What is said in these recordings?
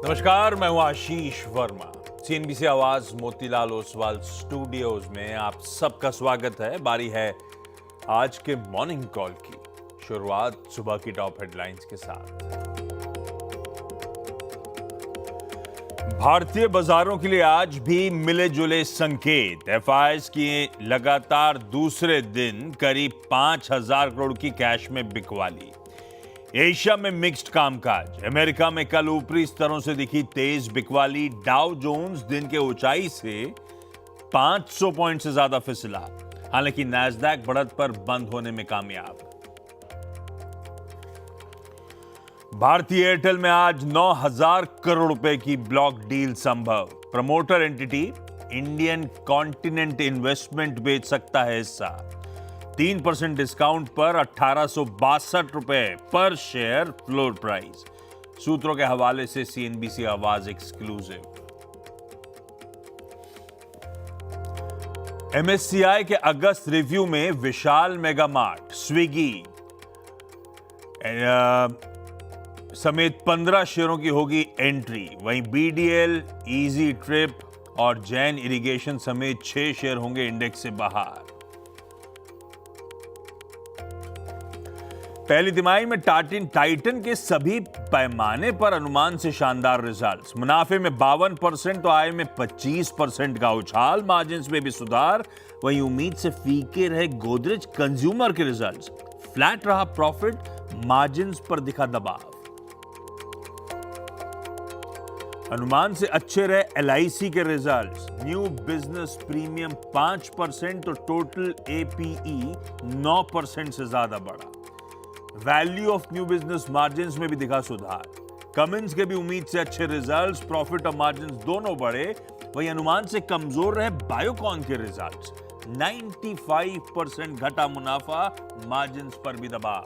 नमस्कार, मैं हूं आशीष वर्मा। सीएनबीसी आवाज मोतीलाल ओसवाल स्टूडियोज में आप सबका स्वागत है। बारी है आज के मॉर्निंग कॉल की। शुरुआत सुबह की टॉप हेडलाइंस के साथ। भारतीय बाजारों के लिए आज भी मिले जुले संकेत। एफआईआईज की लगातार दूसरे दिन करीब 5,000 करोड़ की कैश में बिकवाली। एशिया में मिक्स्ड कामकाज। अमेरिका में कल ऊपरी स्तरों से दिखी तेज बिकवाली। डाउ जोन्स दिन के ऊंचाई से 500 पॉइंट से ज्यादा फिसला, हालांकि नैस्डैक बढ़त पर बंद होने में कामयाब। भारतीय एयरटेल में आज 9,000 करोड़ रुपए की ब्लॉक डील संभव। Promoter entity Indian continent investment बेच सकता है हिस्सा। 3% डिस्काउंट पर 1,862 रुपए पर शेयर फ्लोर प्राइस। सूत्रों के हवाले से सीएनबीसी आवाज एक्सक्लूसिव। एमएससीआई के अगस्त रिव्यू में विशाल मेगामार्ट, स्विगी समेत 15 शेयरों की होगी एंट्री। वहीं बीडीएल, इजी ट्रिप और जैन इरिगेशन समेत 6 शेयर होंगे इंडेक्स से बाहर। पहली तिमाही में टाइटन के सभी पैमाने पर अनुमान से शानदार रिजल्ट्स। मुनाफे में 52% तो आय में 25% का उछाल। मार्जिन्स में भी सुधार। वहीं उम्मीद से फीके रहे गोदरेज कंज्यूमर के रिजल्ट्स। फ्लैट रहा प्रॉफिट, मार्जिन्स पर दिखा दबाव। अनुमान से अच्छे रहे एलआईसी के रिजल्ट्स। न्यू बिजनेस प्रीमियम 5% तो टोटल एपीई 9% से ज्यादा बढ़ा। Value of new business margins में भी दिखा सुधार। कमिंस के भी उम्मीद से अच्छे रिजल्ट्स, प्रॉफिट और मार्जिन्स दोनों बढ़े। वहीं अनुमान से कमजोर रहे बायोकॉन के रिजल्ट्स। 95% घटा मुनाफा, मार्जिन्स पर भी दबाव।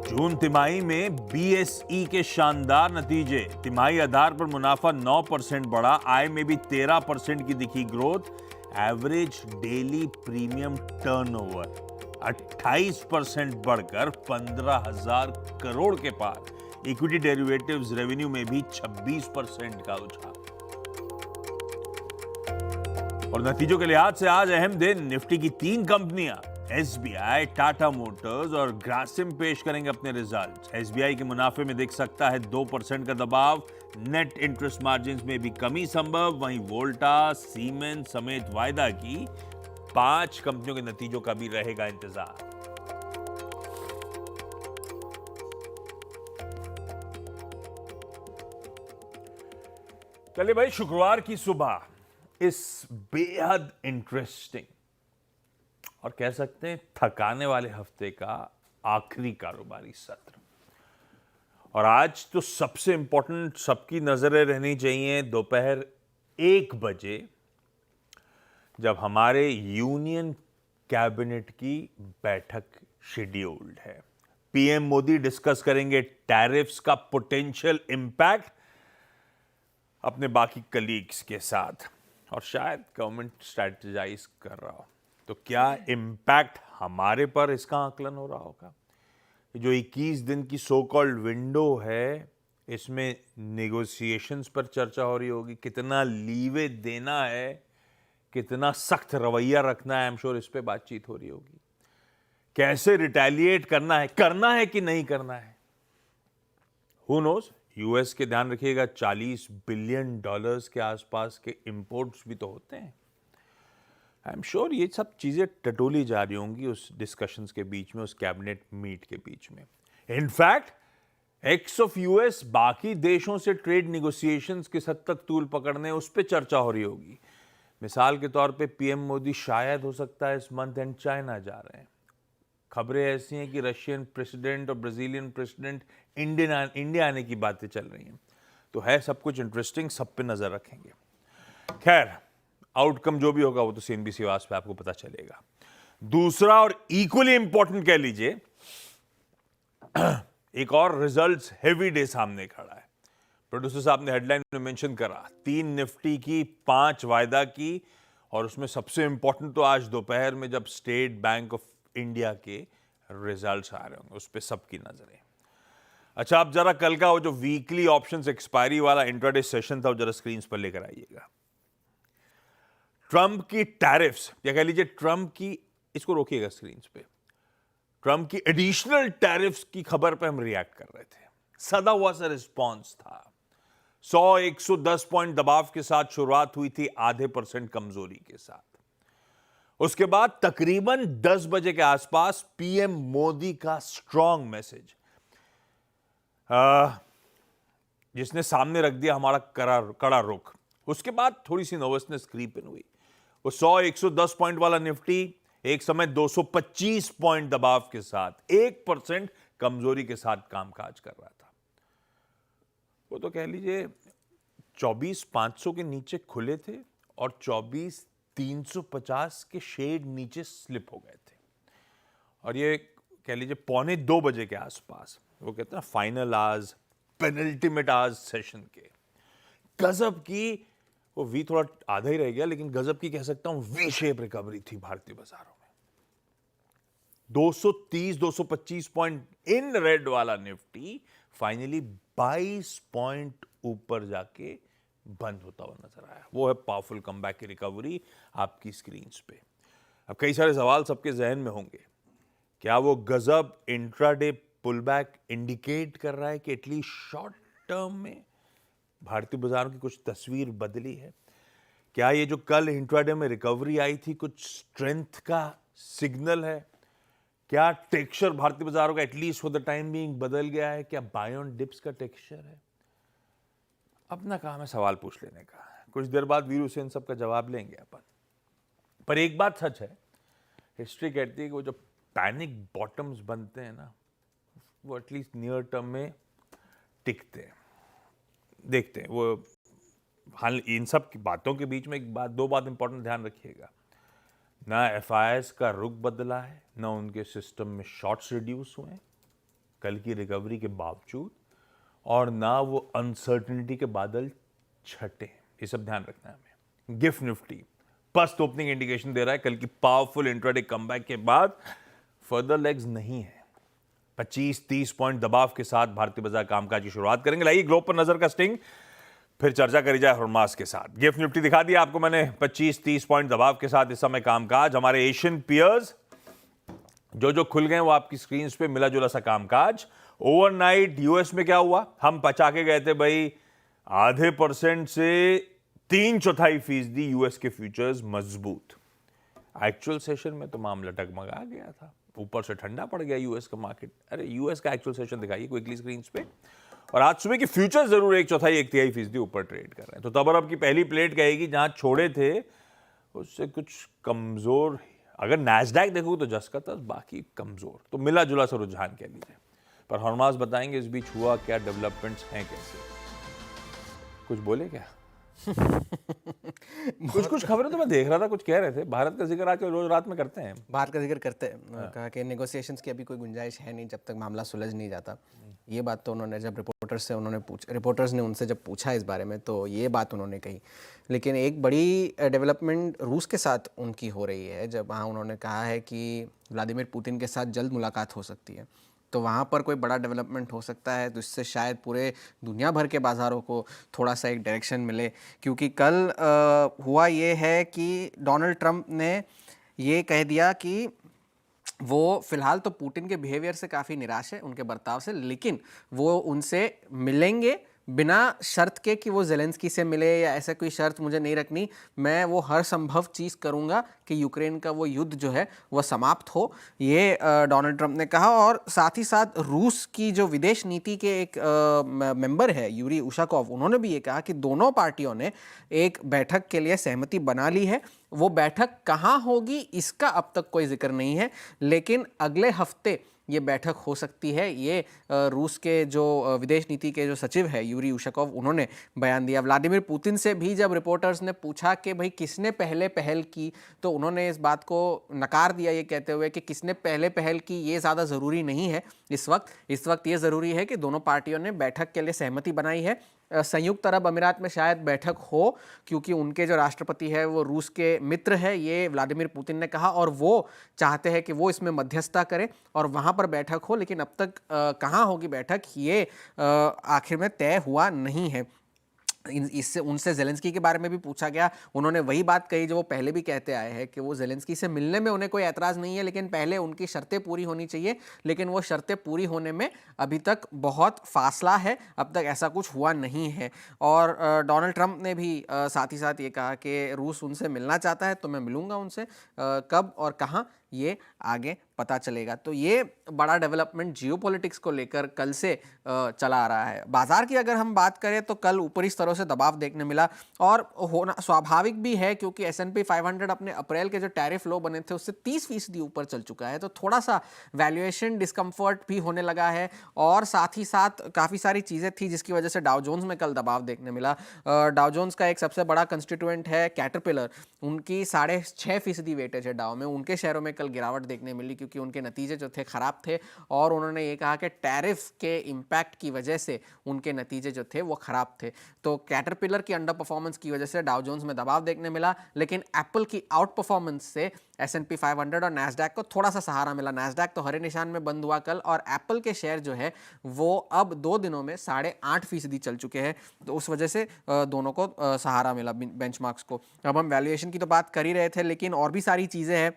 जून तिमाही में बीएसई के शानदार नतीजे। तिमाही आधार पर मुनाफा 9% बढ़ा। आय में भी 13% की दिखी growth. Average daily premium turnover 28% बढ़कर 15,000 करोड़ के पार। इक्विटी डेरिवेटिव्स रेवेन्यू में भी 26% का उछाल। और नतीजों के लिहाज से आज अहम दिन। निफ्टी की 3 कंपनियां एसबीआई, टाटा मोटर्स और ग्रासिम पेश करेंगे अपने रिजल्ट्स। एसबीआई के मुनाफे में दिख सकता है 2% का दबाव। नेट इंटरेस्ट मार्जिन्स में भी कमी संभव। वहीं वोल्टा, सीमेंस समेत वायदा की 5 कंपनियों के नतीजों का भी रहेगा इंतजार। चलिए भाई, शुक्रवार की सुबह इस बेहद इंटरेस्टिंग और कह सकते हैं थकाने वाले हफ्ते का आखिरी कारोबारी सत्र। और आज तो सबसे इंपॉर्टेंट सबकी नजरें रहनी चाहिए दोपहर 1 बजे, जब हमारे यूनियन कैबिनेट की बैठक शेड्यूल्ड है। पीएम मोदी डिस्कस करेंगे टैरिफ्स का पोटेंशियल इंपैक्ट अपने बाकी कलीग्स के साथ, और शायद गवर्नमेंट स्ट्रैटेजाइज कर रहा हो तो क्या इंपैक्ट हमारे पर इसका आकलन हो रहा होगा। जो 21 दिन की सो कॉल्ड विंडो है, इसमें नेगोशिएशंस पर चर्चा हो रही होगी। कितना लीवे देना है, कितना सख्त रवैया रखना है, आई एम श्योर इस पे बातचीत हो रही होगी। कैसे रिटेलिएट करना है कि नहीं करना है, हु नोज। यूएस के ध्यान रखिएगा 40 बिलियन डॉलर्स के आसपास के इंपोर्ट्स भी तो होते हैं। आई एम श्योर ये सब चीजें टटोली जा रही होंगी उस डिस्कशंस के बीच में, उस कैबिनेट मीट के बीच में। इनफैक्ट एक्स ऑफ यूएस बाकी देशों से ट्रेड निगोशिएशंस किस हद तक तूल पकड़ने, उस पर चर्चा हो रही होगी। मिसाल के तौर पे पीएम मोदी शायद हो सकता है इस मंथ एंड चाइना जा रहे हैं। खबरें ऐसी हैं कि रशियन प्रेसिडेंट और ब्राजीलियन प्रेसिडेंट इंडिया आने की बातें चल रही हैं। तो है सब कुछ इंटरेस्टिंग, सब पे नजर रखेंगे। खैर, आउटकम जो भी होगा वो तो सीएनबीसी आवाज पे आपको पता चलेगा। दूसरा और इक्वली इंपॉर्टेंट कह लीजिए, एक और रिजल्ट्स हेवी डे सामने खड़ा है। प्रोड्यूसर साहब ने हेडलाइन में मेंशन करा 3 निफ्टी की, 5 वायदा की, और उसमें सबसे इंपॉर्टेंट तो आज दोपहर में जब स्टेट बैंक ऑफ इंडिया के रिजल्ट्स आ रहे होंगे उस पर सबकी नजरें। अच्छा, अब जरा कल का वो जो वीकली ऑप्शंस एक्सपायरी वाला इंट्राडे सेशन था वो जरा स्क्रीन पर लेकर आइएगा। ट्रंप की टैरिफ्स, या कह लीजिए ट्रंप की, इसको रोकिएगा स्क्रीन पे, ट्रंप की एडिशनल टैरिफ्स की खबर पे हम रिएक्ट कर रहे थे। सदा हुआ सा रिस्पॉन्स था। 100-110 पॉइंट दबाव के साथ शुरुआत हुई थी, आधे % कमजोरी के साथ। उसके बाद तकरीबन 10 बजे के आसपास पीएम मोदी का स्ट्रांग मैसेज, जिसने सामने रख दिया हमारा कड़ा रुख। उसके बाद थोड़ी सी नर्वसनेस क्रीप इन हुई। वो 100-110 पॉइंट वाला निफ्टी एक समय 225 पॉइंट दबाव के साथ 1% कमजोरी के साथ कामकाज कर रहा था। वो तो कह लीजिए 24,500 के नीचे खुले थे और 24,350 के शेड नीचे स्लिप हो गए थे। और ये कह लीजिए 1:45 बजे के आसपास, वो कहते हैं फाइनल आज, पेनल्टीमेट आज सेशन के, गजब की, वो वी थोड़ा आधा ही रह गया लेकिन गजब की कह सकता हूं वी शेप रिकवरी थी भारतीय बाजारों में। 230-225 पॉइंट इन रेड वाला निफ्टी फाइनली 22 पॉइंट ऊपर जाके बंद होता हुआ नजर आया। वो है पावरफुल कमबैक की रिकवरी आपकी स्क्रीन पे। अब कई सारे सवाल सबके जहन में होंगे, क्या वो गजब इंट्राडे पुलबैक इंडिकेट कर रहा है कि एटलीस्ट शॉर्ट टर्म में भारतीय बाजारों की कुछ तस्वीर बदली है? क्या ये जो कल इंट्राडे में रिकवरी आई थी कुछ स्ट्रेंथ का सिग्नल है? क्या टेक्सचर भारतीय बाजारों का at least for the time being बदल गया है? क्या बाय ऑन डिप्स का टेक्सचर है? अपना काम है सवाल पूछ लेने का। कुछ देर बाद वीरू से इन सब का जवाब लेंगे अपन। पर एक बात सच है, हिस्ट्री कहती है कि वो जो पैनिक बॉटम्स बनते हैं ना, वो एटलीस्ट नियर टर्म में टिकते हैं। देखते हैं वो। हाल इन सब की बातों के बीच में दो बात इंपॉर्टेंट ध्यान रखिएगा, ना एफआईएस का रुख बदला है, ना उनके सिस्टम में शॉर्ट्स रिड्यूस हुए हैं कल की रिकवरी के बावजूद, और ना वो अनसर्टेनिटी के बादल छटे। ये सब ध्यान रखना है हमें। GIFT Nifty first opening indication दे रहा है कल की पावरफुल इंट्राडे कमबैक के बाद फर्दर लेग्स नहीं है। 25-30 पॉइंट दबाव के साथ भारतीय बाजार कामकाज की शुरुआत करेंगे। लाइए ग्लोब पर नजर कास्टिंग, फिर चर्चा करी जाए हॉर्मास के साथ। गिफ्ट निफ्टी दिखा दिया आपको मैंने 25-30 पॉइंट दबाव के साथ इस समय कामकाज। हमारे एशियन पियर्स जो खुल गए वो आपकी स्क्रीन पे मिला जुला सा कामकाज। ओवरनाइट यूएस में क्या हुआ, हम पचा के गए थे भाई, आधे % से 3/4% यूएस के फ्यूचर्स मजबूत। एक्चुअल सेशन में तो मामला डगमगा गया था, ऊपर से ठंडा पड़ गया यूएस का मार्केट। अरे यूएस का एक्चुअल सेशन दिखाइए क्विकली स्क्रीन पे। और आज सुबह की फ्यूचर जरूर 1/4-1/3% ऊपर ट्रेड कर रहे हैं। तो तब और अब की पहली प्लेट कहेगी जहां छोड़े थे उससे कुछ कमजोर। अगर नैस्डैक देखो तो जस का तस, बाकी कमजोर। तो मिला जुला सा रुझान कह लीजिए। पर हॉर्मास बताएंगे इस बीच हुआ क्या, डेवलपमेंट्स हैं कैसे। कुछ बोले क्या? कुछ खबरें तो मैं देख रहा था, कुछ कह रहे थे भारत का जिक्र आजकल रोज रात में करते हैं। भारत का जिक्र करते हैं, कहा कि नेगोशिएशंस की अभी कोई गुंजाइश है नहीं जब तक मामला सुलझ नहीं जाता। ये बात तो उन्होंने जब रिपोर्टर्स ने उनसे जब पूछा इस बारे में तो ये बात उन्होंने कही। लेकिन एक बड़ी डेवलपमेंट रूस के साथ उनकी हो रही है, जब वहाँ उन्होंने कहा है कि व्लादिमीर पुतिन के साथ जल्द मुलाकात हो सकती है। तो वहाँ पर कोई बड़ा डेवलपमेंट हो सकता है, तो इससे शायद पूरे दुनिया भर के बाज़ारों को थोड़ा सा एक डायरेक्शन मिले। क्योंकि कल हुआ ये है कि डोनाल्ड ट्रंप ने ये कह दिया कि वो फ़िलहाल तो पुतिन के बिहेवियर से काफ़ी निराश है, उनके बर्ताव से, लेकिन वो उनसे मिलेंगे बिना शर्त के कि वो ज़ेलेंस्की से मिले या ऐसा कोई शर्त मुझे नहीं रखनी। मैं वो हर संभव चीज़ करूँगा कि यूक्रेन का वो युद्ध जो है वह समाप्त हो, ये डोनाल्ड ट्रंप ने कहा। और साथ ही साथ रूस की जो विदेश नीति के एक मेंबर है यूरी उशाकोव, उन्होंने भी ये कहा कि दोनों पार्टियों ने एक बैठक के लिए सहमति बना ली है। वो बैठक कहाँ होगी इसका अब तक कोई जिक्र नहीं है, लेकिन अगले हफ्ते ये बैठक हो सकती है। ये रूस के जो विदेश नीति के जो सचिव है यूरी उशाकोव, उन्होंने बयान दिया। व्लादिमीर पुतिन से भी जब रिपोर्टर्स ने पूछा कि भाई किसने पहले पहल की, तो उन्होंने इस बात को नकार दिया, ये कहते हुए कि किसने पहले पहल की ये ज़्यादा ज़रूरी नहीं है। इस वक्त ये ज़रूरी है कि दोनों पार्टियों ने बैठक के लिए सहमति बनाई है। संयुक्त अरब अमीरात में शायद बैठक हो, क्योंकि उनके जो राष्ट्रपति है वो रूस के मित्र है, ये व्लादिमीर पुतिन ने कहा, और वो चाहते हैं कि वो इसमें मध्यस्थता करे और वहाँ पर बैठक हो। लेकिन अब तक कहाँ होगी बैठक, ये आखिर में तय हुआ नहीं है। इससे उनसे ज़ेलेंस्की के बारे में भी पूछा गया, उन्होंने वही बात कही जो वो पहले भी कहते आए हैं कि वो ज़ेलेंस्की से मिलने में उन्हें कोई ऐतराज़ नहीं है, लेकिन पहले उनकी शर्तें पूरी होनी चाहिए। लेकिन वो शर्तें पूरी होने में अभी तक बहुत फासला है, अब तक ऐसा कुछ हुआ नहीं है। और डोनाल्ड ट्रंप ने भी साथ ही साथ ये कहा कि रूस उनसे मिलना चाहता है तो मैं मिलूंगा उनसे, कब और कहाँ ये आगे पता चलेगा। तो ये बड़ा डेवलपमेंट जियोपॉलिटिक्स को लेकर कल से चला आ रहा है। बाजार की अगर हम बात करें तो कल ऊपरी स्तरों से दबाव देखने मिला, और होना स्वाभाविक भी है क्योंकि S&P 500 अपने अप्रैल के जो टैरिफ लो बने थे उससे 30% ऊपर चल चुका है, तो थोड़ा सा वैल्यूएशन डिस्कम्फर्ट भी होने लगा है। और साथ ही साथ काफ़ी सारी चीज़ें थी जिसकी वजह से डाउ जोन्स में कल दबाव देखने मिला। डाउ जोन्स का एक सबसे बड़ा कंस्टिट्यूएंट है कैटरपिलर, उनकी 6.5% वेटेज है डाउ में, उनके शेयरों में कल गिरावट देखने मिली क्योंकि उनके नतीजे जो थे खराब थे, और उन्होंने ये कहा कि टैरिफ के इम्पैक्ट की वजह से उनके नतीजे जो थे वो खराब थे। तो कैटरपिलर की अंडर परफॉर्मेंस की वजह से डाउ जोन्स में दबाव देखने मिला, लेकिन एप्पल की आउट परफॉर्मेंस से S&P 500 और नैस्डैक को थोड़ा सा सहारा मिला। नैस्डैक तो हरे निशान में बंद हुआ कल, और एप्पल के शेयर जो है वो अब 2 दिनों में 8.5% चल चुके हैं, तो उस वजह से दोनों को सहारा मिला बेंचमार्क्स को। अब हम वैल्यूएशन की तो बात कर ही रहे थे, लेकिन और भी सारी चीज़ें हैं।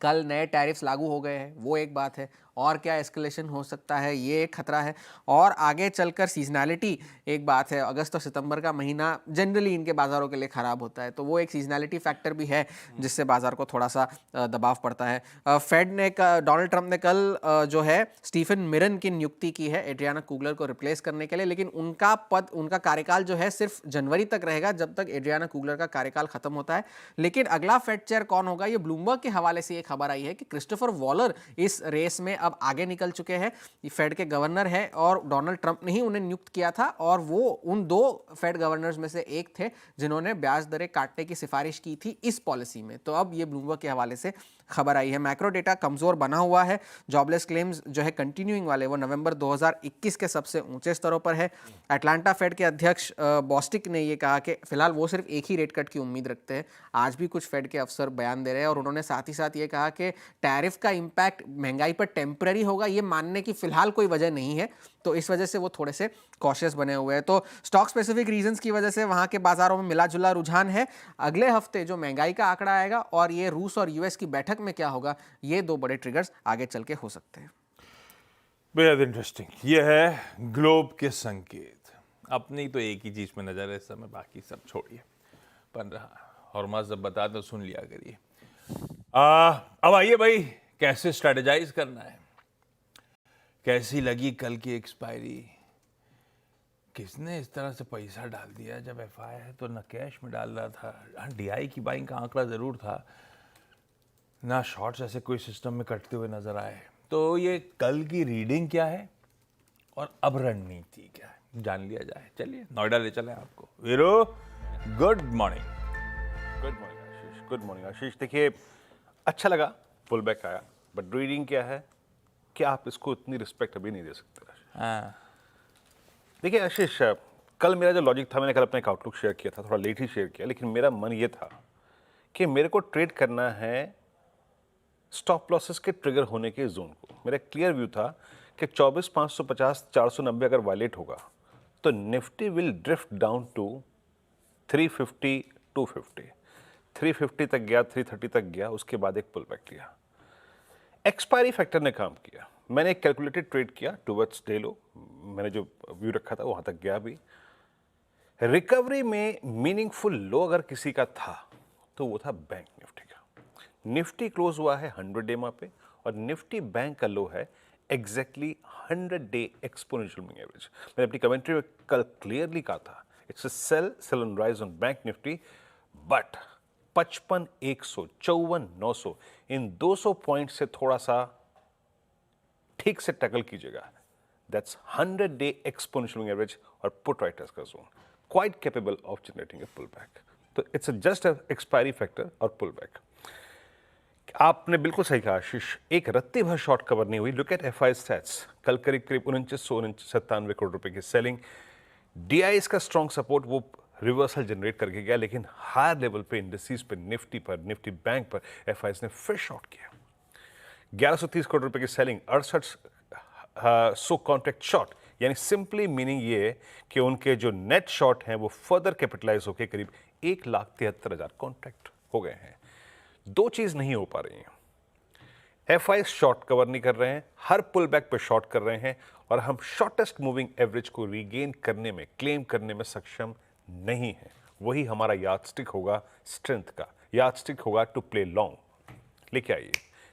कल नए टैरिफ्स लागू हो गए हैं, वो एक बात है, और क्या एस्केलेशन हो सकता है ये एक खतरा है, और आगे चलकर सीजनैलिटी एक बात है। अगस्त और सितंबर का महीना जनरली इनके बाज़ारों के लिए ख़राब होता है, तो वो एक सीजनैलिटी फैक्टर भी है जिससे बाज़ार को थोड़ा सा दबाव पड़ता है। फेड ने डोनाल्ड ट्रंप ने कल जो है स्टीफन मिरन की नियुक्ति की है एड्रियाना कुगलर को रिप्लेस करने के लिए, लेकिन उनका कार्यकाल जो है सिर्फ जनवरी तक रहेगा, जब तक एड्रियाना कुगलर का कार्यकाल खत्म होता है। लेकिन अगला फेड चेयर कौन होगा, ये ब्लूमबर्ग के हवाले से खबर आई है कि क्रिस्टोफर वॉलर इस रेस में अब आगे निकल चुके हैं। ये फेड के गवर्नर हैं और डोनाल्ड ट्रंप ने ही उन्हें नियुक्त किया था, और वो उन 2 फेड गवर्नर्स में से एक थे जिन्होंने ब्याज दरें काटने की सिफारिश की थी इस पॉलिसी में। तो अब ये ब्लूमबर्ग के हवाले से खबर आई है। मैक्रो डेटा कमजोर बना हुआ है, जॉबलेस क्लेम्स जो है कंटिन्यूइंग वाले वो नवंबर 2021 के सबसे ऊंचे स्तरों पर है। अटलांटा फेड के अध्यक्ष बॉस्टिक ने ये कहा कि फिलहाल वो सिर्फ एक ही रेट कट की उम्मीद रखते हैं। आज भी कुछ फेड के अफसर बयान दे रहे हैं, और उन्होंने साथ ही साथ ये कहा कि टैरिफ का इंपैक्ट महंगाई पर टेम्पररी होगा, ये मानने की फिलहाल कोई वजह नहीं है, तो इस वजह से वो थोड़े से कॉशियस बने हुए हैं। तो स्टॉक स्पेसिफिक रीजंस की वजह से वहां के बाजारों में मिला जुला रुझान है। अगले हफ्ते जो महंगाई का आंकड़ा आएगा और ये रूस और यूएस की बैठक में क्या होगा, ये 2 बड़े ट्रिगर्स आगे चल के हो सकते हैं। बेहद इंटरेस्टिंग। ये है ग्लोब के संकेत। अपनी तो एक ही चीज में नजर है इस समय, बाकी सब छोड़िए। पर हॉर्मस जब बता तो सुन लिया करिए। अब आइए भाई, कैसे स्ट्रेटेजाइज करना है, कैसी लगी कल की एक्सपायरी, किसने इस तरह से पैसा डाल दिया, जब एफआई है तो न कैश में डाल रहा था, डीआई की बाइंग का आंकड़ा जरूर था, ना शॉर्ट्स ऐसे कोई सिस्टम में कटते हुए नजर आए। तो ये कल की रीडिंग क्या है और अब रणनीति क्या है, जान लिया जाए। चलिए नोएडा ले चले आपको। वीरो, गुड मॉर्निंग। गुड मॉर्निंग आशीष। गुड मॉर्निंग आशीष। देखिए, अच्छा लगा पुल बैक आया, बट रीडिंग क्या है कि आप इसको इतनी रिस्पेक्ट अभी नहीं दे सकते आशीष। देखिए आशीष, कल मेरा जो लॉजिक था, मैंने कल अपना एक आउटलुक शेयर किया था, थोड़ा लेट ही शेयर किया, लेकिन मेरा मन ये था कि मेरे को ट्रेड करना है स्टॉप लॉसेस के ट्रिगर होने के जोन को। मेरा क्लियर व्यू था कि 24,550 490 अगर वायलेट होगा तो Nifty will drift down to 350 250। 350 तक गया, 330 तक गया, उसके बाद एक पुल बैक लिया। एक्सपायरी फैक्टर ने काम किया। मैंने एक कैलकुलेटेड ट्रेड किया टुवर्ड्स डे लो, मैंने जो व्यू रखा था वहां तक गया भी। रिकवरी में मीनिंगफुल लो अगर किसी का था तो वो था बैंक निफ्टी का। निफ्टी क्लोज हुआ है 100 डे मा पे, और निफ्टी बैंक का लो है exactly 100 day exponential moving average. मैंने अपनी कमेंट्री में कल क्लियरली कहा था, it's a sell on rise on bank Nifty, but 55 100 54 900 इन 200 पॉइंट से थोड़ा सा ठीक से टैकल कीजिएगा। That's 100 day exponential moving average और पुट राइटर्स का zone, quite capable of generating a pull back. तो इट्स जस्ट एक्सपायरी फैक्टर और पुल बैक। आपने बिल्कुल सही कहा आशीष, एक रत्ती भर शॉर्ट कवर नहीं हुई। लुक एट एफआई स्टैट्स, कल करीब 2997 करोड़ रुपए की सेलिंग, DI इसका स्ट्रॉन्ग सपोर्ट वो रिवर्सल जनरेट करके गया, लेकिन हायर लेवल पे इंडस्ट्रीज पे, निफ्टी बैंक पर एफआईएस ने फिर शॉर्ट किया। 1130 करोड़ रुपए की सेलिंग, 68 कॉन्ट्रैक्ट शॉर्ट, यानी सिंपली मीनिंग ये है कि उनके जो नेट शॉर्ट हैं वो फर्दर कैपिटलाइज होकर करीब 1,73,000 कॉन्ट्रैक्ट हो गए हैं। दो चीज नहीं हो पा रही हैं, एफआई शॉर्ट कवर नहीं कर रहे हैं, हर पुल बैक पे शॉर्ट कर रहे हैं, और हम शॉर्टेस्ट मूविंग एवरेज को रीगेन करने में, क्लेम करने में सक्षम नहीं है। वही हमारा यार्डस्टिक होगा स्ट्रेंथ का, यार्डस्टिक होगा टू प्ले लॉन्ग। लेके आइए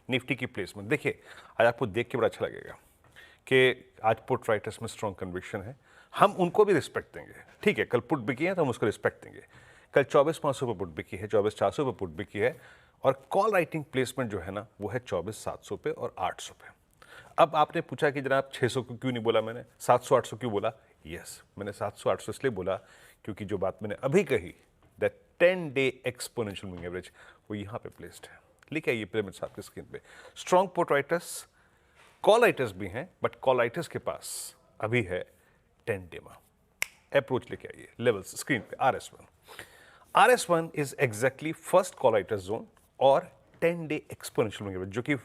निफ्टी की प्लेसमेंट। देखिए आज आपको देख के बड़ा अच्छा लगेगा कि आज पुट राइटर्स में स्ट्रॉन्ग कन्विक्शन है, हम उनको भी रिस्पेक्ट देंगे। ठीक है, कल पुट बिकी है तो हम उसको रिस्पेक्ट देंगे। कल 24,500 पे पुट बिकी है, 24,400 पे पुट बिकी है, और कॉल राइटिंग प्लेसमेंट जो है ना वो है 24,700 पे और 800 पे। अब आपने पूछा कि जनाब 600 को क्यों नहीं बोला मैंने, 700-800 क्यों बोला? यस, मैंने 700-800 इसलिए बोला क्योंकि जो बात मैंने अभी कही, that 10-day exponential moving average, वो यहाँ पे प्लेस्ड है। लिखा ये पिरामिड्स आपकी स्क्रीन पे। Strong put writers, call writers भी हैं, बट कॉल राइटर्स के पास अभी है 10 डेमा। अप्रोच लेके आइए लेवल्स स्क्रीन पे। RS1 is exactly first call writers zone और 10-day एक्सपोनेंशियल मूविंग एवरेज, जो कि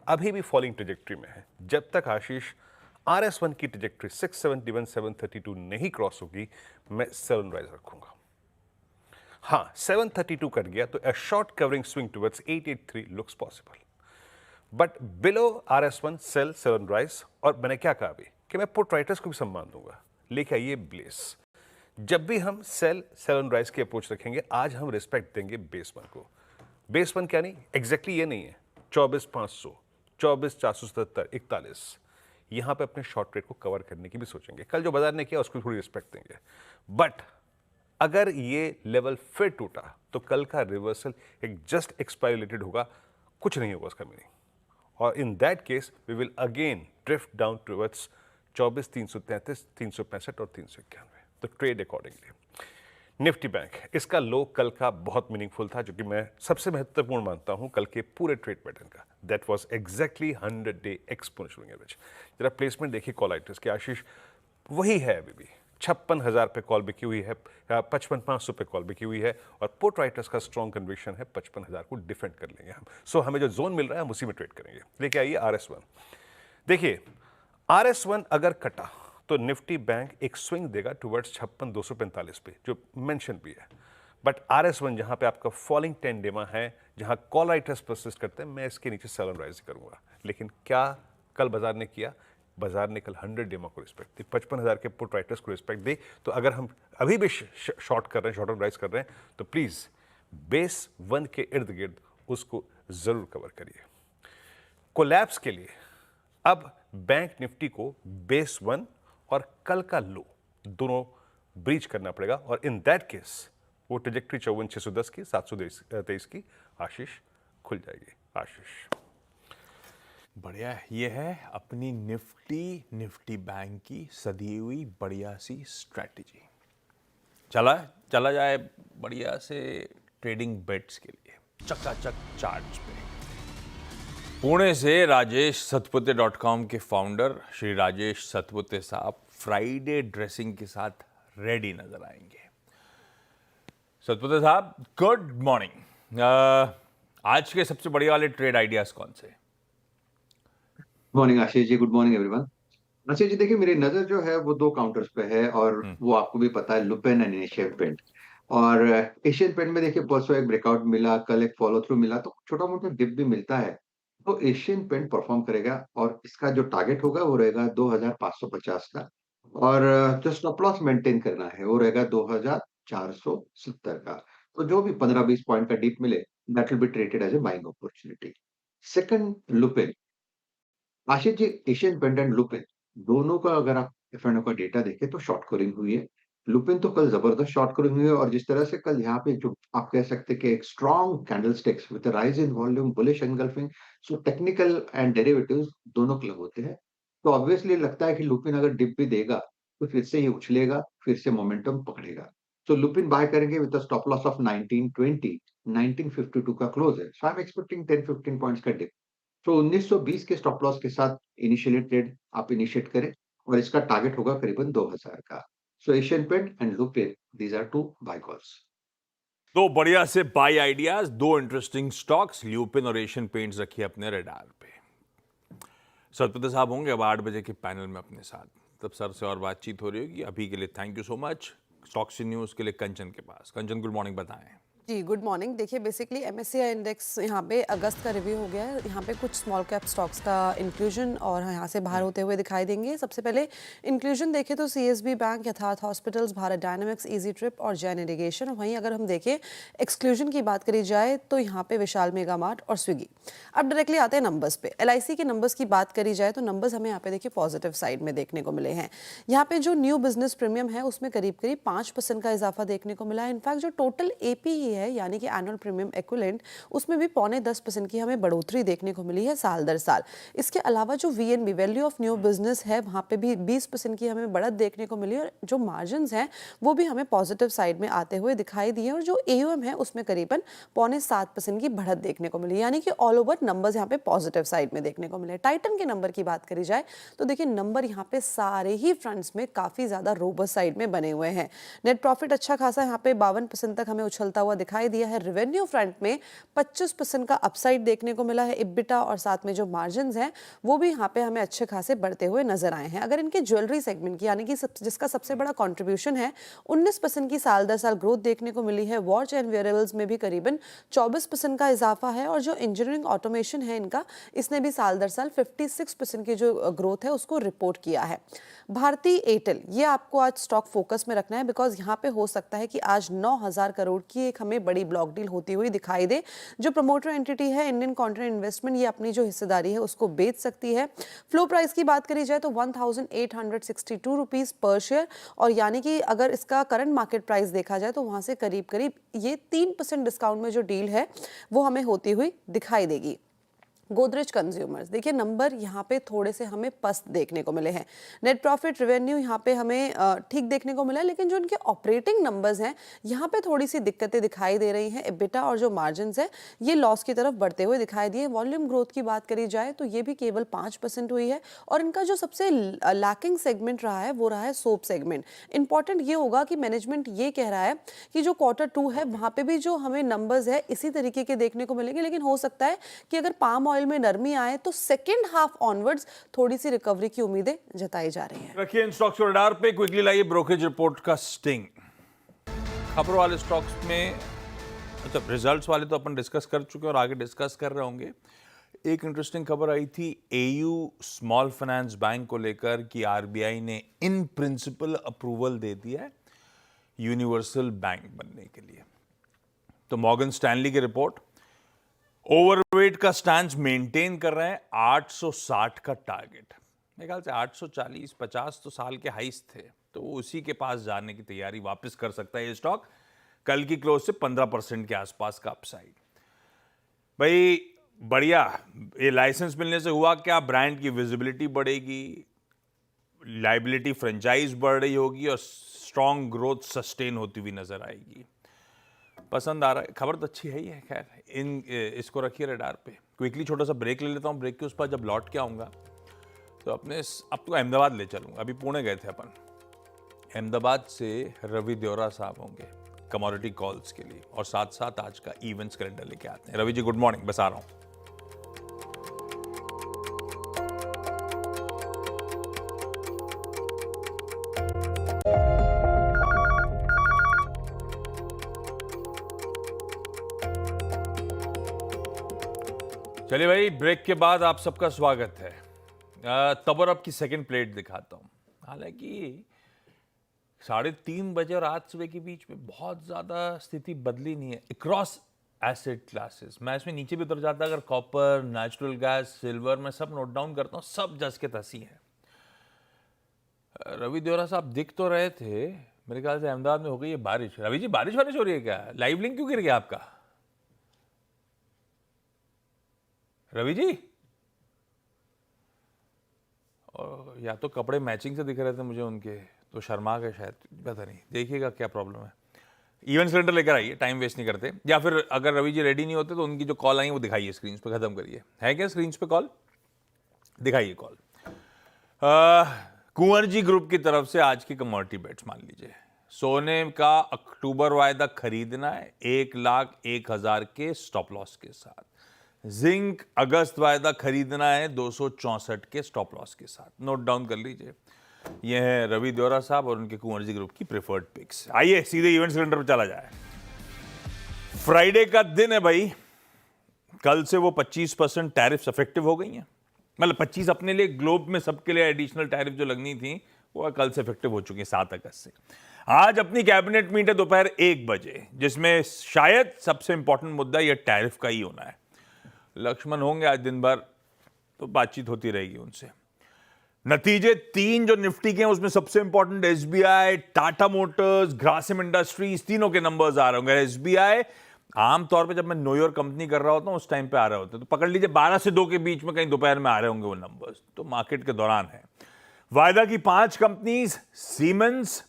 अभी भी फॉलिंग ट्रेजेक्ट्री में है। जब तक आशीष RS1 की ट्रेजेक्ट्री 671 732 नहीं क्रॉस होगी, मैं सेवन राइज रखूंगा। हाँ, 732 कट गया तो a short covering swing towards 883 looks possible. But below RS1 sell 7 rise. और मैंने क्या कहा अभी कि मैं पुट राइटर्स को भी सम्मान दूंगा। लेके आइए ब्लेस। जब भी हम सेल 7 राइज की अप्रोच रखेंगे, आज हम रिस्पेक्ट देंगे बेस वन को। बेस वन क्या नहीं, एग्जैक्टली ये नहीं है 24,500, 24,477, 41। यहां पे अपने शॉर्ट रेट को कवर करने की भी सोचेंगे। कल जो बाजार ने किया उसको थोड़ी रिस्पेक्ट देंगे, बट अगर ये लेवल फिर टूटा तो कल का रिवर्सल एक जस्ट एक्सपायर रिलेटेड होगा, कुछ नहीं होगा उसका मीनिंग। और in that case we will again drift down towards 24,333, 365 और 391। तो ट्रेड अकॉर्डिंगली। निफ्टी बैंक, इसका लो कल का बहुत मीनिंगफुल था, जो कि मैं सबसे महत्वपूर्ण मानता हूं कल के पूरे ट्रेड पैटर्न का। That was exactly 100-day exponential average. जरा प्लेसमेंट देखिए कॉल राइटर्स के आशीष, वही है अभी भी। 56,000 पे कॉल बिकी हुई है, 55,500 पे कॉल बिकी हुई है, और पुट राइटर्स का स्ट्रॉन्ग कन्विक्शन है 55,000 को डिफेंड कर लेंगे हम। सो हमें जो जोन मिल रहा है हम उसी में ट्रेड करेंगे। लेके आइए RS1। देखिए RS1 अगर कटा तो निफ्टी बैंक एक स्विंग देगा टुवर्ड्स 56,245 पे, जो मेंशन भी है। बट RS1 जहां पे आपका फॉलिंग 10 डेमा है, जहां कॉल राइटर्स परसिस्ट करते हैं, मैं इसके नीचे सेवन राइज करूंगा। लेकिन क्या कल बाजार ने किया? बाजार ने कल 100 डेमा को रिस्पेक्ट दी, 55,000 के पुट राइटर्स को रिस्पेक्ट दी। तो अगर हम अभी भी शॉर्ट कर रहे हैं, शॉर्ट राइज कर रहे हैं, तो प्लीज बेस वन के इर्द गिर्द उसको जरूर कवर करिए। कोलैप्स के लिए अब बैंक निफ्टी को बेस वन और कल का लो दोनों ब्रीच करना पड़ेगा, और इन दैट केस वो ट्रेजेक्ट्री 54,610 की, 723 की आशीष खुल जाएगी। आशीष बढ़िया, ये है अपनी निफ्टी बैंक की सधी हुई बढ़िया सी स्ट्रैटेजी। चला जाए बढ़िया से ट्रेडिंग बेट्स के लिए चकाचक चार्ट्स पे। पुणे से rajeshsatpute.com के फाउंडर श्री राजेश सतपुते साहब फ्राइडे ड्रेसिंग के साथ रेडी नजर आएंगे। सतपुते साहब, गुड मॉर्निंग। आज के सबसे बढ़िया वाले ट्रेड आइडियाज कौन से? Morning Ashish ji, good morning everyone. Ashish ji देखिए, मेरी नजर जो है वो दो काउंटर्स पे है, और वो आपको भी पता है, लुपिन एंड एशियन पेंट। और एशियन पेंट में देखिए परसों एक ब्रेकआउट मिला, कल एक फॉलो थ्रू मिला, तो छोटा मोटा डिप भी मिलता है। तो एशियन पेंट परफॉर्म करेगा, और इसका जो टारगेट होगा वो रहेगा 2,550 का, और जो स्टॉप लॉस मेंटेन करना है वो रहेगा 2,470 का। तो जो भी 15-20 पॉइंट का डिप मिले, that will be treated as a buying opportunity. Second, Lupin. Ashish ji, Asian Paint and Lupin दोनों का अगर आप एफ का डेटा देखें तो शॉर्ट कवरिंग हुई है। लुपिन तो कल जबरदस्त शॉर्ट कवरिंग हुई है, और जिस तरह से कल यहाँ पे जो आप कह सकते हैं कि एक strong candlesticks with rise in volume, bullish engulfing, so technical and derivatives दोनों क्लब होते हैं। तो ऑब्वियसली लगता है कि लुपिन अगर डिप भी देगा तो फिर से ये उछलेगा, फिर से मोमेंटम पकड़ेगा। तो लुपिन बाय करेंगे विद स्टॉप लॉस ऑफ 1920, 1952 का क्लोज है। सो आई एम एक्सपेक्टिंग 10-15 पॉइंट्स का डिप। तो 1920 के स्टॉप लॉस के साथ इनिशियली ट्रेड आप इनिशिएट करें, और इसका टारगेट होगा करीबन 2,000 का। So Asian Paint and Lupin, these are two buy calls. दो बढ़िया से बाय आइडियाज, दो इंटरेस्टिंग स्टॉक्स, ल्यूपिन और एशियन पेंट्स रखिए अपने रडार पे। सतपति साहब होंगे अब 8 बजे के पैनल में अपने साथ, तब सर से और बातचीत हो रही होगी। अभी के लिए thank you so much. Stocks news के लिए कंचन के पास। कंचन, गुड मॉर्निंग, बताएं। जी गुड मॉर्निंग। देखिए बेसिकली MSCI इंडेक्स यहाँ पे अगस्त का रिव्यू हो गया है। यहाँ पे कुछ स्मॉल कैप स्टॉक्स का इंक्लूजन और यहाँ से बाहर होते हुए दिखाई देंगे। सबसे पहले इंक्लूजन देखें तो CSB बैंक, यथार्थ hospitals, Bharat dynamics, easy trip और जैन इरिगेशन। वहीं अगर हम देखें एक्सक्लूजन की बात करी जाए तो यहाँ पे विशाल मेगा मार्ट और स्विगी। अब डायरेक्टली आते हैं नंबर्स पे। LIC के नंबर्स की बात करी जाए तो नंबर्स हमें यहाँ पे देखिए पॉजिटिव साइड में देखने को मिले हैं। यहाँ पे जो न्यू बिजनेस प्रीमियम है उसमें करीब 5% का इजाफा देखने को मिला है। इनफैक्ट जो टोटल APE है यानी कि एनुअल प्रीमियम एक्विवेलेंट, उसमें भी 0.5% की हमें बढ़ोतरी देखने को मिली है साल दर साल। इसके अलावा जो VNB value of new business है वहाँ पे भी 20% की हमें बढ़त देखने को मिली और जो मार्जिन्स हैं वो भी हमें पॉजिटिव साइड में आते हुए दिखाई दिए और जो AUM है उसमें करीबन 0.7% की बढ़त देखने को मिली, यानी कि ऑल ओवर नंबर्स यहाँ पे पॉजिटिव साइड में देखने को मिले। टाइटन के नंबर की बात करी जाए तो देखिए नंबर यहाँ पे सारे ही फ्रंट्स में काफी ज्यादा रोबस्ट साइड में बने हुए हैं। नेट प्रॉफिट अच्छा खासा यहाँ पे 52% तक हमें उछलता हुआ दिखाई दिया है। रेवेन्यू फ्रंट में 25% का अपसाइड देखने को मिला है। इबिटा और साथ में जो मार्जिन्स हैं वो भी यहाँ पे हमें अच्छे खासे बढ़ते हुए नजर आए हैं। अगर इनके ज्वेलरी सेगमेंट की यानी कि जिसका सबसे बड़ा कंट्रीब्यूशन है 19% की साल दर साल ग्रोथ देखने को मिली है। वॉच एंड वेयरेबल्स में भी करीबन 24% का इजाफा है और जो इंजीनियरिंग ऑटोमेशन है इनका, इसने भी साल दर साल 56% की जो ग्रोथ है उसको रिपोर्ट किया है। भारती एयरटेल, ये आपको आज स्टॉक फोकस में रखना है बिकॉज यहाँ पे हो सकता है कि आज 9,000 करोड़ की एक हमें बड़ी ब्लॉक डील होती हुई दिखाई दे। जो प्रमोटर एंटिटी है इंडियन कॉन्टिनेंट इन्वेस्टमेंट, ये अपनी जो हिस्सेदारी है उसको बेच सकती है। फ्लो प्राइस की बात करी जाए तो 1862 रुपीज पर शेयर, और यानी कि अगर इसका करंट मार्केट प्राइस देखा जाए तो वहां से करीब करीब ये 3% डिस्काउंट में जो डील है वो हमें होती हुई दिखाई देगी। गोदरेज कंज्यूमर्स, देखिए नंबर यहाँ पे थोड़े से हमें पस्त देखने को मिले हैं। नेट प्रॉफिट, रेवेन्यू यहाँ पे हमें ठीक देखने को मिला है, लेकिन जो इनके ऑपरेटिंग नंबर्स हैं यहाँ पे थोड़ी सी दिक्कतें दिखाई दे रही हैं। एबिटा और जो मार्जिन्स है ये लॉस की तरफ बढ़ते हुए दिखाई दिए। वॉल्यूम ग्रोथ की बात करी जाए तो ये भी केवल 5% हुई है और इनका जो सबसे लैकिंग सेगमेंट रहा है वो रहा है सोप सेगमेंट। इंपॉर्टेंट ये होगा कि मैनेजमेंट ये कह रहा है कि जो Q2 है वहाँ पे भी जो हमें नंबर्स है इसी तरीके के देखने को मिलेंगे, लेकिन हो सकता है कि अगर पाम ऑयल में नरमी आए तो सेकेंड हाफ ऑनवर्ड्स थोड़ी सी रिकवरी की उम्मीदें जताई जा रही हैं। रखिए इन स्टॉक्स को रडार पे। क्विकली लाइए ब्रोकरेज रिपोर्ट का स्टिंग। खबरों वाले स्टॉक्स में, अच्छा रिजल्ट्स वाले तो अपन डिस्कस कर चुके हैं और आगे डिस्कस कर रहे होंगे। एक इंटरेस्टिंग खबर आई थी AU स्मॉल फाइनेंस बैंक को लेकर कि RBI ने इन प्रिंसिपल अप्रूवल दे दिया है यूनिवर्सल बैंक बनने के लिए। तो मॉर्गन स्टैनली की रिपोर्ट, ओवरवेट का स्टैंड मेंटेन कर रहे हैं, 860 का टारगेट। मेरे ख्याल से 840-50 तो साल के हाईस थे, तो उसी के पास जाने की तैयारी वापस कर सकता है ये स्टॉक। कल की क्लोज से 15% के आसपास का अपसाइड। भाई बढ़िया, ये लाइसेंस मिलने से हुआ क्या, ब्रांड की विजिबिलिटी बढ़ेगी, लाइबिलिटी फ्रेंचाइज बढ़ रही होगी और स्ट्रॉन्ग ग्रोथ सस्टेन होती हुई नजर आएगी। पसंद आ रहा है, खबर तो अच्छी है ही है। खैर इसको रखिए रडार पे। क्विकली छोटा सा ब्रेक ले लेता हूँ। ब्रेक के उस पर जब लौट के आऊँगा तो अब तो अहमदाबाद ले चलूँगा। अभी पुणे गए थे अपन। अहमदाबाद से रवि देवरा साहब होंगे कमोडिटी कॉल्स के लिए, और साथ साथ आज का इवेंट्स कैलेंडर लेके आते हैं। रवि जी गुड मॉर्निंग, बस आ रहा हूँ। चलिए भाई, ब्रेक के बाद आप सबका स्वागत है। तब और अब की सेकंड प्लेट दिखाता हूँ। हालांकि 3:30 बजे और आज सुबह के बीच में बहुत ज़्यादा स्थिति बदली नहीं है अक्रॉस एसेट क्लासेस। मैं इसमें नीचे भी उतर जाता, अगर कॉपर, नेचुरल गैस, सिल्वर, मैं सब नोट डाउन करता हूँ, सब जस के तसी है। रवि देवरा साहब दिख तो रहे थे, मेरे ख्याल से अहमदाबाद में हो गई है बारिश। रवि जी बारिश हो रही है क्या? लाइव लिंक क्यों गिर गया आपका रवि जी? और या तो कपड़े मैचिंग से दिख रहे थे मुझे उनके, तो शर्मा के शायद, पता नहीं। देखिएगा क्या प्रॉब्लम है। इवेंट सिलेंडर लेकर आइए, टाइम वेस्ट नहीं करते। या फिर अगर रवि जी रेडी नहीं होते तो उनकी जो कॉल आई वो दिखाइए स्क्रीन पे, खत्म करिए। है क्या स्क्रीन पे कॉल? दिखाइए कॉल। कुंवर जी ग्रुप की तरफ से आज की कमोडिटी बेट्स मान लीजिए। सोने का अक्टूबर वायदा खरीदना है 1,01,000 के स्टॉप लॉस के साथ। जिंक अगस्त वायदा खरीदना है 264 के स्टॉप लॉस के साथ। नोट डाउन कर लीजिए। ये है रवि देवरा साहब और उनके कुंवर जी ग्रुप की प्रेफर्ड पिक्स। आइए सीधे इवेंट कैलेंडर पर चला जाए। फ्राइडे का दिन है भाई। कल से वो 25% टैरिफ्स इफेक्टिव हो गई हैं। मतलब 25 अपने लिए, ग्लोब में सबके लिए एडिशनल टैरिफ जो लगनी थी वो कल से इफेक्टिव हो चुकी है 7 अगस्त से। आज अपनी कैबिनेट मीट है दोपहर 1 बजे, जिसमें शायद सबसे इंपॉर्टेंट मुद्दा ये टैरिफ का ही होना है। लक्ष्मण होंगे आज दिन भर, तो बातचीत होती रहेगी उनसे। नतीजे 3 जो निफ्टी के हैं उसमें सबसे important SBI, Tata Motors, Grasim industries, तीनों के नंबर्स आ रहे होंगे। एसबीआई आमतौर पे जब मैं नो ईयर कंपनी कर रहा होता हूं उस टाइम पे आ रहे होते हैं, तो पकड़ लीजिए 12 से 2 के बीच में कहीं दोपहर में आ रहे होंगे वो नंबर्स, तो मार्केट के दौरान है। वायदा की 5 कंपनीज सीमेंस,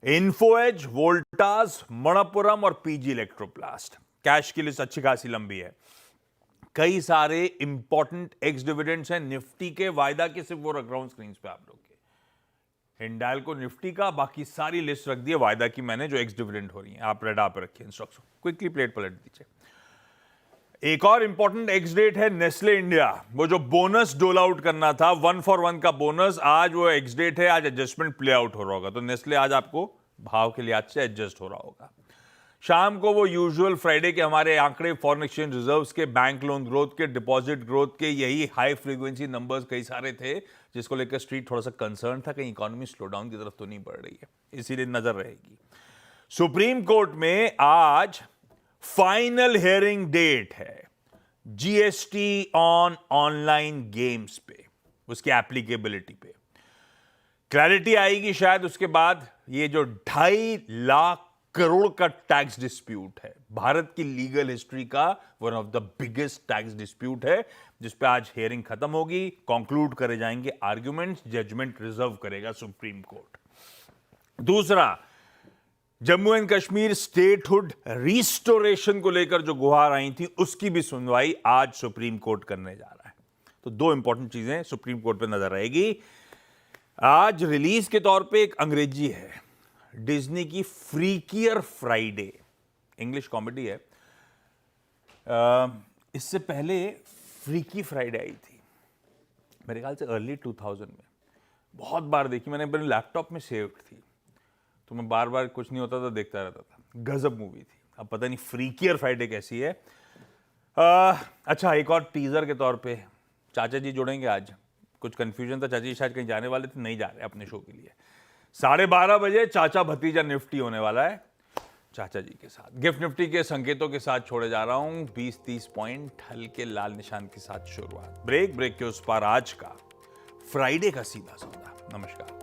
इन्फोएज, वोल्टास, मणप्पुरम और पीजी इलेक्ट्रोप्लास्ट। कैश की लिस्ट अच्छी खासी लंबी है। कई सारे इंपॉर्टेंट एक्स डिविडेंड्स हैं। निफ्टी के वायदा के सिर्फ वो रख रहा हूं स्क्रीन पे आप लोग के। हिंडाल को निफ्टी का, बाकी सारी लिस्ट रख दी है वायदा की मैंने, जो एक्स डिविडेंड हो रही है। आप रेडा पे रखिए स्टॉक्स, क्विकली प्लेट पलट दीजिए। एक और इंपॉर्टेंट एक्स डेट है नेस्ले इंडिया। वो जो बोनस डोल आउट करना था 1 for 1 का बोनस, आज वो एक्स डेट है। आज एडजस्टमेंट प्ले आउट हो रहा होगा, तो नेस्ले आज आपको भाव के लिहाज से एडजस्ट हो रहा होगा। शाम को वो यूजुअल फ्राइडे के हमारे आंकड़े, फॉरेन एक्सचेंज रिजर्व्स के, बैंक लोन ग्रोथ के, डिपॉजिट ग्रोथ के, यही हाई फ्रीक्वेंसी नंबर्स कई सारे थे जिसको लेकर स्ट्रीट थोड़ा सा कंसर्न था कहीं इकोनॉमी स्लो डाउन की तरफ तो नहीं बढ़ रही है, इसीलिए नजर रहेगी। सुप्रीम कोर्ट में आज फाइनल हियरिंग डेट है जीएसटी ऑन ऑनलाइन गेम्स पे, उसकी एप्लीकेबिलिटी पे क्लैरिटी आएगी शायद। उसके बाद ये जो 2.5 लाख करोड़ का टैक्स डिस्प्यूट है, भारत की लीगल हिस्ट्री का one of the biggest tax dispute है, जिस पे आज हियरिंग खत्म होगी, कंक्लूड करे जाएंगे आर्ग्यूमेंट्स, जजमेंट रिजर्व करेगा सुप्रीम कोर्ट। दूसरा, Jammu and Kashmir statehood restoration को लेकर जो गुहार आई थी उसकी भी सुनवाई आज सुप्रीम कोर्ट करने जा रहा है। तो 2 इंपॉर्टेंट चीजें सुप्रीम कोर्ट पे नजर आएगी। आज रिलीज के तौर पे एक अंग्रेजी है, डिज्नी की फ्रीकियर फ्राइडे, इंग्लिश कॉमेडी है। इससे पहले फ्रीकी फ्राइडे आई थी मेरे ख्याल से अर्ली 2000 में, बहुत बार देखी मैंने, अपने लैपटॉप में सेव्ड थी, तो मैं बार बार कुछ नहीं होता था देखता रहता था। गजब मूवी थी। अब पता नहीं फ्रीकियर फ्राइडे कैसी है। अच्छा, एक और टीजर के तौर पे चाचा जी जुड़ेंगे आज। कुछ कंफ्यूजन था, चाचा जी शायद कहीं जाने वाले थे, नहीं जा रहे अपने शो के लिए। 12:30 बजे चाचा भतीजा निफ्टी होने वाला है चाचा जी के साथ। गिफ्ट निफ्टी के संकेतों के साथ छोड़े जा रहा हूं, 20-30 पॉइंट हल्के लाल निशान के साथ शुरुआत। ब्रेक के उस पार आज का फ्राइडे का सीधा सौदा। नमस्कार।